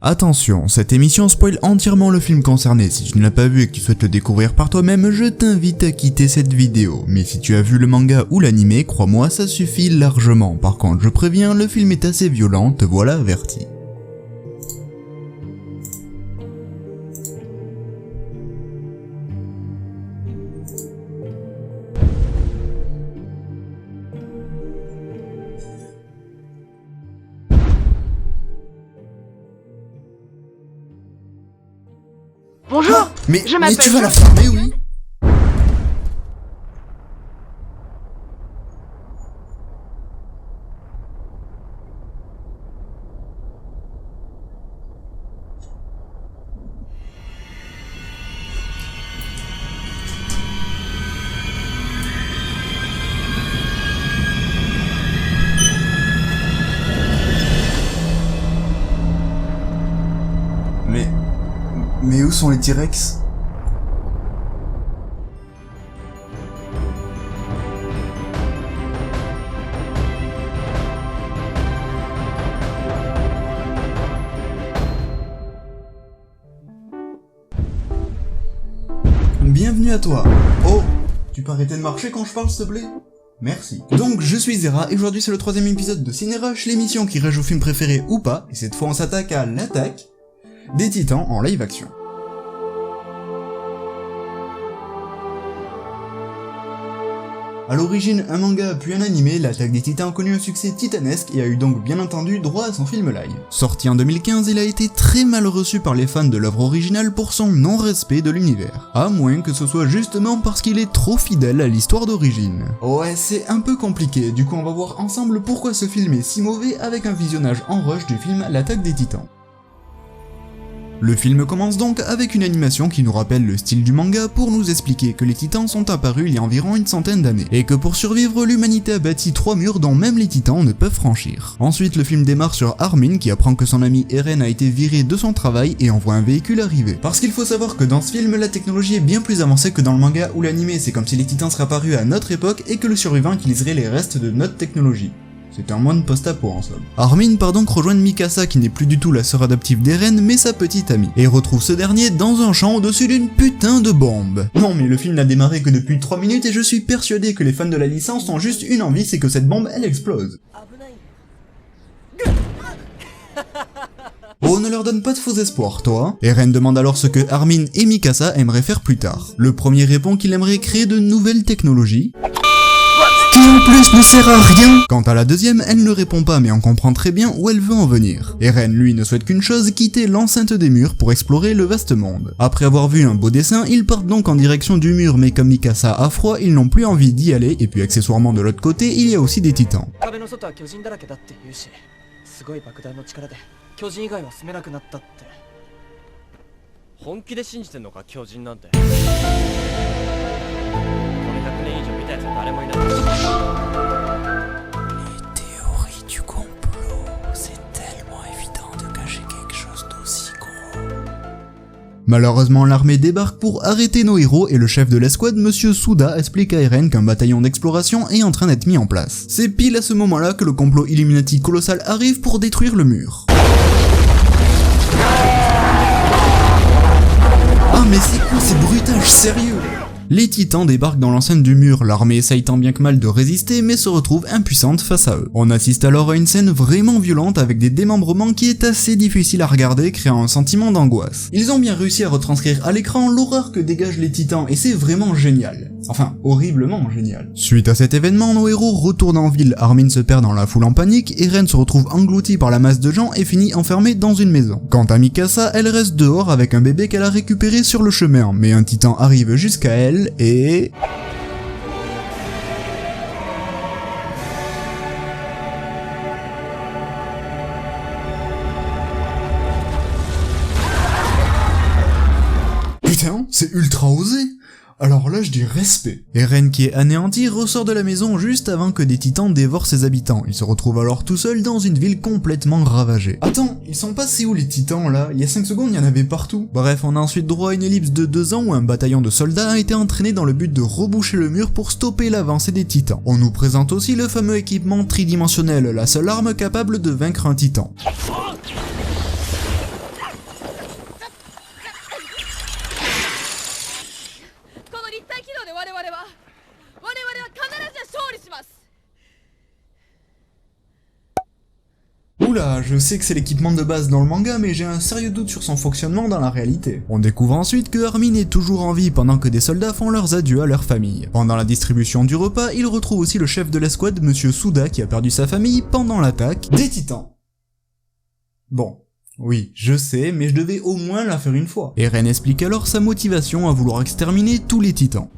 Attention, cette émission spoil entièrement le film concerné. Si tu ne l'as pas vu et que tu souhaites le découvrir par toi-même, je t'invite à quitter cette vidéo. Mais si tu as vu le manga ou l'anime, crois-moi, ça suffit largement. Par contre, je préviens, le film est assez violent, te voilà averti. Bonjour, Mais je m'appelle tu vas la fermer, oui. Mais où sont les T-Rex? Bienvenue à toi. Oh, tu peux arrêter de marcher quand je parle s'il te plaît? Merci. Donc je suis Zera et aujourd'hui c'est le 3ème épisode de Ciné Rush, l'émission qui rage au film préféré ou pas, et cette fois on s'attaque à l'attaque des Titans en live action. A l'origine un manga puis un animé, l'attaque des Titans a connu un succès titanesque et a eu donc bien entendu droit à son film live. Sorti en 2015, il a été très mal reçu par les fans de l'œuvre originale pour son non-respect de l'univers. À moins que ce soit justement parce qu'il est trop fidèle à l'histoire d'origine. Ouais, c'est un peu compliqué, du coup on va voir ensemble pourquoi ce film est si mauvais avec un visionnage en rush du film L'attaque des Titans. Le film commence donc avec une animation qui nous rappelle le style du manga pour nous expliquer que les titans sont apparus il y a environ une centaine d'années, et que pour survivre, l'humanité a bâti 3 murs dont même les titans ne peuvent franchir. Ensuite, le film démarre sur Armin qui apprend que son ami Eren a été viré de son travail et envoie un véhicule arriver. Parce qu'il faut savoir que dans ce film, la technologie est bien plus avancée que dans le manga ou l'anime, c'est comme si les titans seraient apparus à notre époque et que le survivant utiliserait les restes de notre technologie. C'est un monde post-apo en somme. Armin part donc rejoindre Mikasa qui n'est plus du tout la sœur adoptive d'Eren mais sa petite amie, et retrouve ce dernier dans un champ au-dessus d'une putain de bombe. Non mais le film n'a démarré que depuis 3 minutes et je suis persuadé que les fans de la licence ont juste une envie, c'est que cette bombe elle explose. Oh, ne leur donne pas de faux espoirs, toi. Eren demande alors ce que Armin et Mikasa aimeraient faire plus tard. Le premier répond qu'il aimerait créer de nouvelles technologies, qui en plus ne sert à rien. Quant à la deuxième, elle ne répond pas mais on comprend très bien où elle veut en venir. Eren lui ne souhaite qu'une chose, quitter l'enceinte des murs pour explorer le vaste monde. Après avoir vu un beau dessin, ils partent donc en direction du mur mais comme Mikasa a froid, ils n'ont plus envie d'y aller et puis accessoirement de l'autre côté, il y a aussi des titans. Les théories du complot, c'est tellement évident de cacher quelque chose d'aussi gros. Malheureusement, l'armée débarque pour arrêter nos héros et le chef de l'escouade, Monsieur Suda, explique à Eren qu'un bataillon d'exploration est en train d'être mis en place. C'est pile à ce moment-là que le complot Illuminati colossal arrive pour détruire le mur. Ah mais c'est quoi ces bruitages sérieux? Les titans débarquent dans l'enceinte du mur, l'armée essaye tant bien que mal de résister mais se retrouve impuissante face à eux. On assiste alors à une scène vraiment violente avec des démembrements qui est assez difficile à regarder, créant un sentiment d'angoisse. Ils ont bien réussi à retranscrire à l'écran l'horreur que dégagent les titans et c'est vraiment génial. Enfin, horriblement génial. Suite à cet événement, nos héros retournent en ville, Armin se perd dans la foule en panique, Eren se retrouve englouti par la masse de gens et finit enfermé dans une maison. Quant à Mikasa, elle reste dehors avec un bébé qu'elle a récupéré sur le chemin, mais un titan arrive jusqu'à elle et... Putain, c'est ultra osé. Alors là je dis respect. Eren qui est anéanti ressort de la maison juste avant que des titans dévorent ses habitants. Il se retrouve alors tout seul dans une ville complètement ravagée. Attends, ils sont passés où les titans là? Il y a 5 secondes il y en avait partout. Bref, on a ensuite droit à une ellipse de 2 ans où un bataillon de soldats a été entraîné dans le but de reboucher le mur pour stopper l'avancée des titans. On nous présente aussi le fameux équipement tridimensionnel, la seule arme capable de vaincre un titan. Voilà, je sais que c'est l'équipement de base dans le manga, mais j'ai un sérieux doute sur son fonctionnement dans la réalité. On découvre ensuite que Armin est toujours en vie pendant que des soldats font leurs adieux à leur famille. Pendant la distribution du repas, il retrouve aussi le chef de l'escouade, Monsieur Suda, qui a perdu sa famille pendant l'attaque des Titans. Bon. Oui, je sais, mais je devais au moins la faire une fois. Eren explique alors sa motivation à vouloir exterminer tous les Titans.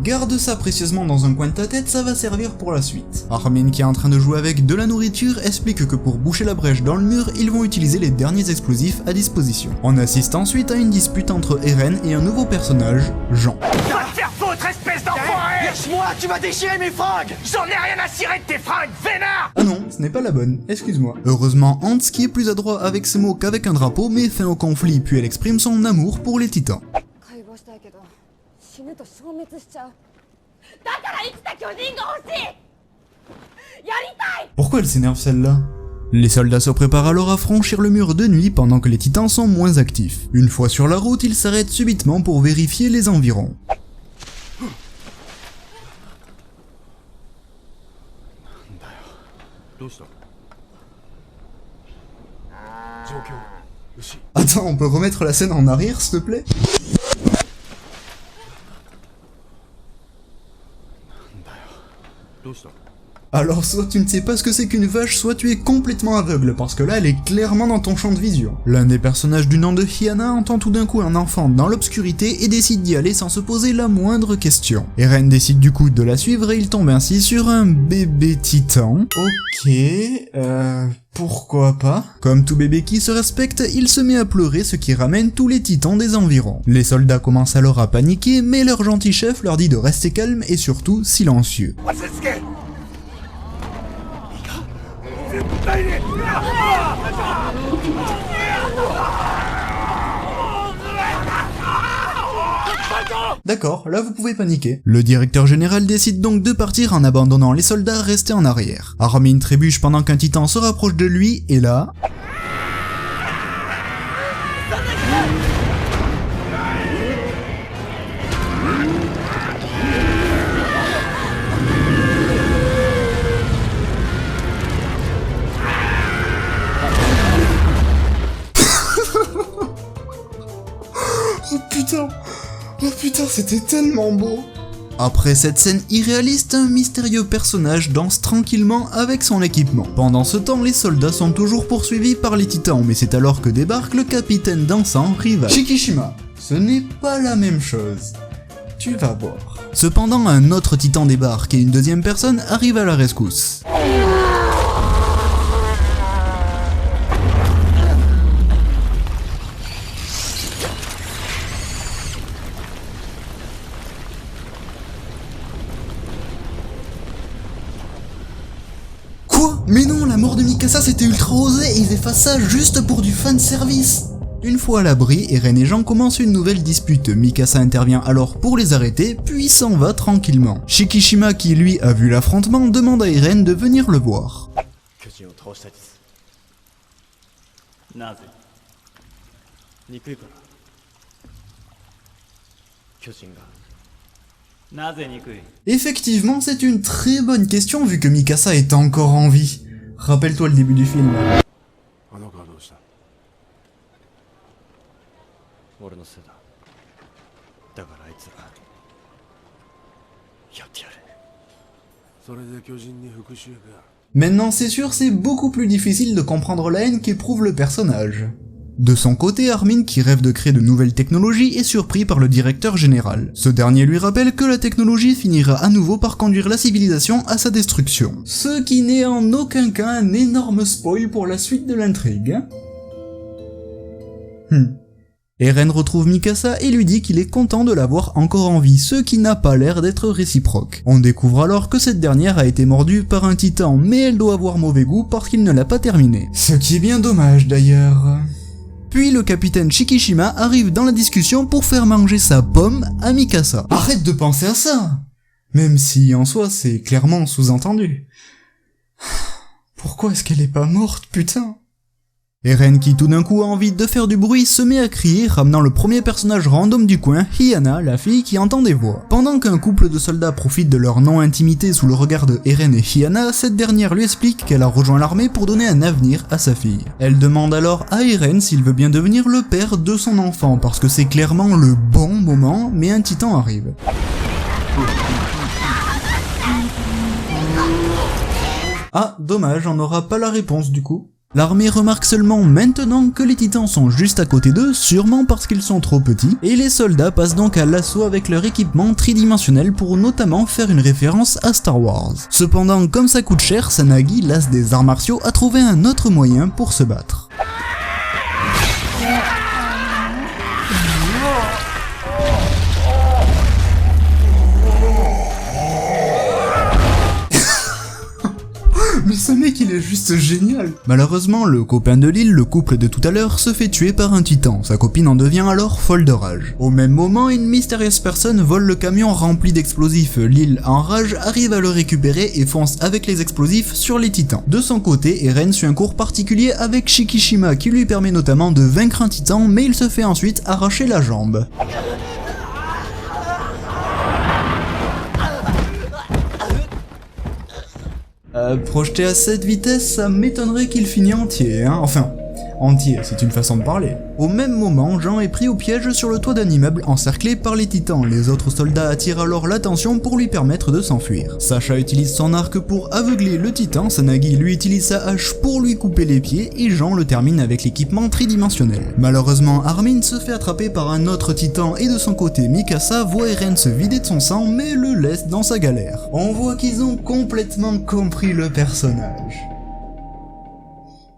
Garde ça précieusement dans un coin de ta tête, ça va servir pour la suite. Armin, qui est en train de jouer avec de la nourriture, explique que pour boucher la brèche dans le mur, ils vont utiliser les derniers explosifs à disposition. On assiste ensuite à une dispute entre Eren et un nouveau personnage, Jean. Va te faire foutre, espèce d'enfoiré! Lâche-moi, tu vas déchirer mes fringues! J'en ai rien à cirer de tes fringues, vénard! Ah non, ce n'est pas la bonne, excuse-moi. Heureusement, Hans, qui est plus adroit avec ses mots qu'avec un drapeau, met fin au conflit, puis elle exprime son amour pour les Titans. Pourquoi elle s'énerve celle-là? Les soldats se préparent alors à franchir le mur de nuit pendant que les Titans sont moins actifs. Une fois sur la route, ils s'arrêtent subitement pour vérifier les environs. Attends, on peut remettre la scène en arrière, s'il te plaît? Alors soit tu ne sais pas ce que c'est qu'une vache, soit tu es complètement aveugle, parce que là elle est clairement dans ton champ de vision. L'un des personnages du nom de Hyanna entend tout d'un coup un enfant dans l'obscurité et décide d'y aller sans se poser la moindre question. Eren décide du coup de la suivre et il tombe ainsi sur un bébé titan. Ok, pourquoi pas? Comme tout bébé qui se respecte, il se met à pleurer, ce qui ramène tous les titans des environs. Les soldats commencent alors à paniquer, mais leur gentil chef leur dit de rester calme et surtout silencieux. D'accord, là vous pouvez paniquer. Le directeur général décide donc de partir en abandonnant les soldats restés en arrière. Armin trébuche pendant qu'un titan se rapproche de lui, et là... Oh putain, c'était tellement beau! Après cette scène irréaliste, un mystérieux personnage danse tranquillement avec son équipement. Pendant ce temps, les soldats sont toujours poursuivis par les titans, mais c'est alors que débarque le capitaine dansant rival. Shikishima, ce n'est pas la même chose. Tu vas voir. Cependant, un autre titan débarque et une deuxième personne arrive à la rescousse. Mais non, la mort de Mikasa c'était ultra osé et ils effacent ça juste pour du fanservice. Une fois à l'abri, Eren et Jean commencent une nouvelle dispute. Mikasa intervient alors pour les arrêter, puis s'en va tranquillement. Shikishima, qui lui a vu l'affrontement, demande à Eren de venir le voir. Effectivement, c'est une très bonne question vu que Mikasa est encore en vie. Rappelle-toi le début du film. Maintenant c'est sûr, c'est beaucoup plus difficile de comprendre la haine qu'éprouve le personnage. De son côté, Armin, qui rêve de créer de nouvelles technologies, est surpris par le directeur général. Ce dernier lui rappelle que la technologie finira à nouveau par conduire la civilisation à sa destruction. Ce qui n'est en aucun cas un énorme spoil pour la suite de l'intrigue. Eren retrouve Mikasa et lui dit qu'il est content de l'avoir encore en vie, ce qui n'a pas l'air d'être réciproque. On découvre alors que cette dernière a été mordue par un titan, mais elle doit avoir mauvais goût parce qu'il ne l'a pas terminé. Ce qui est bien dommage d'ailleurs. Puis le capitaine Shikishima arrive dans la discussion pour faire manger sa pomme à Mikasa. Arrête de penser à ça! Même si en soi c'est clairement sous-entendu. Pourquoi est-ce qu'elle est pas morte, putain? Eren, qui tout d'un coup a envie de faire du bruit, se met à crier, ramenant le premier personnage random du coin, Hyanna, la fille qui entend des voix. Pendant qu'un couple de soldats profite de leur non-intimité sous le regard de Eren et Hyanna, cette dernière lui explique qu'elle a rejoint l'armée pour donner un avenir à sa fille. Elle demande alors à Eren s'il veut bien devenir le père de son enfant, parce que c'est clairement le bon moment, mais un titan arrive. Ah, dommage, on n'aura pas la réponse du coup. L'armée remarque seulement maintenant que les titans sont juste à côté d'eux, sûrement parce qu'ils sont trop petits, et les soldats passent donc à l'assaut avec leur équipement tridimensionnel pour notamment faire une référence à Star Wars. Cependant, comme ça coûte cher, Sanagi, l'as des arts martiaux, a trouvé un autre moyen pour se battre. Mais ce mec il est juste génial. Malheureusement, le copain de Lil, le couple de tout à l'heure, se fait tuer par un titan. Sa copine en devient alors folle de rage. Au même moment, une mystérieuse personne vole le camion rempli d'explosifs. Lil, en rage, arrive à le récupérer et fonce avec les explosifs sur les titans. De son côté, Eren suit un cours particulier avec Shikishima qui lui permet notamment de vaincre un titan, mais il se fait ensuite arracher la jambe. Projeté à cette vitesse, ça m'étonnerait qu'il finisse entier, hein, enfin, entier, c'est une façon de parler. Au même moment, Jean est pris au piège sur le toit d'un immeuble encerclé par les titans. Les autres soldats attirent alors l'attention pour lui permettre de s'enfuir. Sacha utilise son arc pour aveugler le titan, Sanagi lui utilise sa hache pour lui couper les pieds et Jean le termine avec l'équipement tridimensionnel. Malheureusement, Armin se fait attraper par un autre titan et de son côté, Mikasa voit Eren se vider de son sang mais le laisse dans sa galère. On voit qu'ils ont complètement compris le personnage.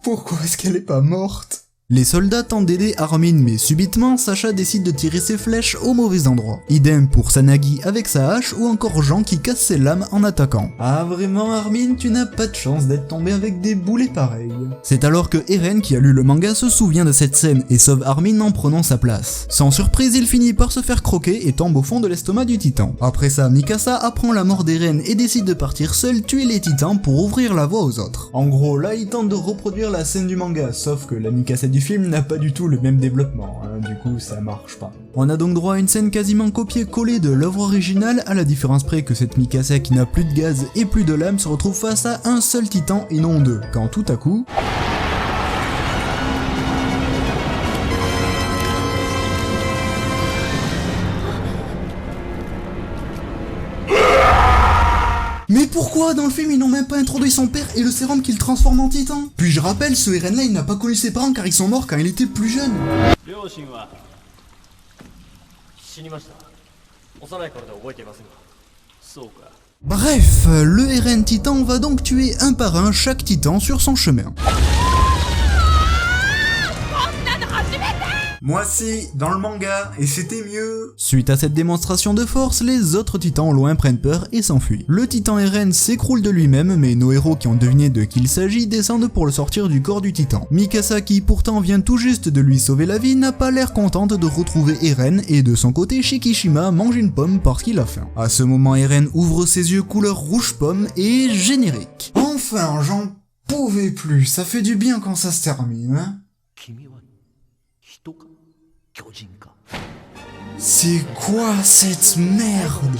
Pourquoi est-ce qu'elle est pas morte ? Les soldats tentent d'aider Armin, mais subitement, Sacha décide de tirer ses flèches au mauvais endroit. Idem pour Sanagi avec sa hache, ou encore Jean qui casse ses lames en attaquant. Ah vraiment Armin, tu n'as pas de chance d'être tombé avec des boulets pareils. C'est alors que Eren, qui a lu le manga, se souvient de cette scène et sauve Armin en prenant sa place. Sans surprise, il finit par se faire croquer et tombe au fond de l'estomac du titan. Après ça, Mikasa apprend la mort d'Eren et décide de partir seul tuer les titans pour ouvrir la voie aux autres. En gros, là, il tente de reproduire la scène du manga, sauf que la Mikasa du film n'a pas du tout le même développement, hein, du coup ça marche pas. On a donc droit à une scène quasiment copiée-collée de l'œuvre originale, à la différence près que cette Mikasa qui n'a plus de gaz et plus de lames se retrouve face à un seul titan et non deux, quand tout à coup... Mais pourquoi dans le film ils n'ont même pas introduit son père et le sérum qui le transforme en titan? Puis je rappelle, ce Eren là il n'a pas connu ses parents car ils sont morts quand il était plus jeune. Bref, le Eren titan va donc tuer un par un chaque titan sur son chemin. Moi c'est dans le manga, et c'était mieux. Suite à cette démonstration de force, les autres titans au loin prennent peur et s'enfuient. Le titan Eren s'écroule de lui-même, mais nos héros qui ont deviné de qui il s'agit descendent pour le sortir du corps du titan. Mikasa, qui pourtant vient tout juste de lui sauver la vie, n'a pas l'air contente de retrouver Eren, et de son côté, Shikishima mange une pomme parce qu'il a faim. À ce moment, Eren ouvre ses yeux couleur rouge pomme et générique. Enfin, j'en pouvais plus, ça fait du bien quand ça se termine, hein. C'est quoi cette merde?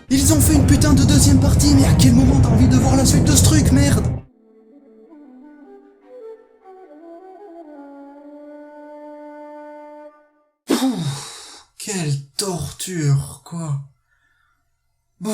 Ils ont fait une putain de deuxième partie, mais à quel moment t'as envie de voir la suite de ce truc, merde? Quelle torture, quoi. Bon,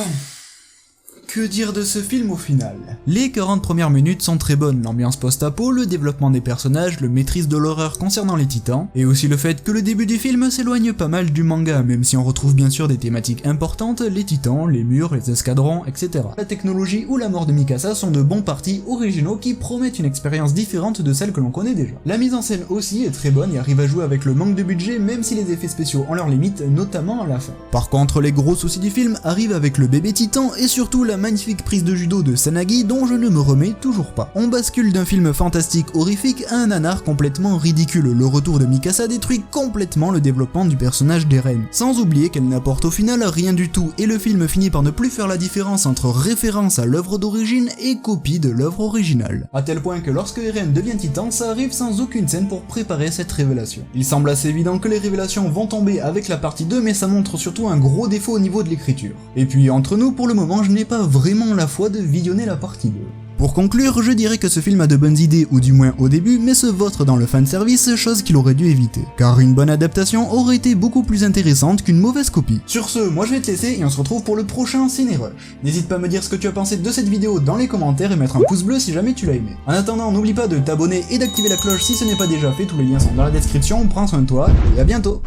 que dire de ce film au final? Les 40 premières minutes sont très bonnes, l'ambiance post-apo, le développement des personnages, le maîtrise de l'horreur concernant les titans, et aussi le fait que le début du film s'éloigne pas mal du manga, même si on retrouve bien sûr des thématiques importantes, les titans, les murs, les escadrons, etc. La technologie ou la mort de Mikasa sont de bons partis originaux qui promettent une expérience différente de celle que l'on connaît déjà. La mise en scène aussi est très bonne et arrive à jouer avec le manque de budget, même si les effets spéciaux ont leurs limites, notamment à la fin. Par contre, les gros soucis du film arrivent avec le bébé titan et surtout la magnifique prise de judo de Sanagi dont je ne me remets toujours pas. On bascule d'un film fantastique horrifique à un nanar complètement ridicule. Le retour de Mikasa détruit complètement le développement du personnage d'Eren, sans oublier qu'elle n'apporte au final rien du tout, et le film finit par ne plus faire la différence entre référence à l'œuvre d'origine et copie de l'œuvre originale. À tel point que lorsque Eren devient titan, ça arrive sans aucune scène pour préparer cette révélation. Il semble assez évident que les révélations vont tomber avec la partie 2, mais ça montre surtout un gros défaut au niveau de l'écriture. Et puis entre nous, pour le moment, je n'ai pas vraiment la foi de visionner la partie 2. Pour conclure, je dirais que ce film a de bonnes idées, ou du moins au début, mais se vautre dans le fanservice, chose qu'il aurait dû éviter. Car une bonne adaptation aurait été beaucoup plus intéressante qu'une mauvaise copie. Sur ce, moi je vais te laisser et on se retrouve pour le prochain Ciné Rush. N'hésite pas à me dire ce que tu as pensé de cette vidéo dans les commentaires et mettre un pouce bleu si jamais tu l'as aimé. En attendant, n'oublie pas de t'abonner et d'activer la cloche si ce n'est pas déjà fait, tous les liens sont dans la description, prends soin de toi et à bientôt.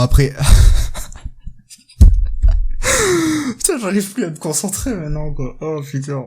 Après... Putain, j'arrive plus à me concentrer maintenant, quoi. Oh, putain.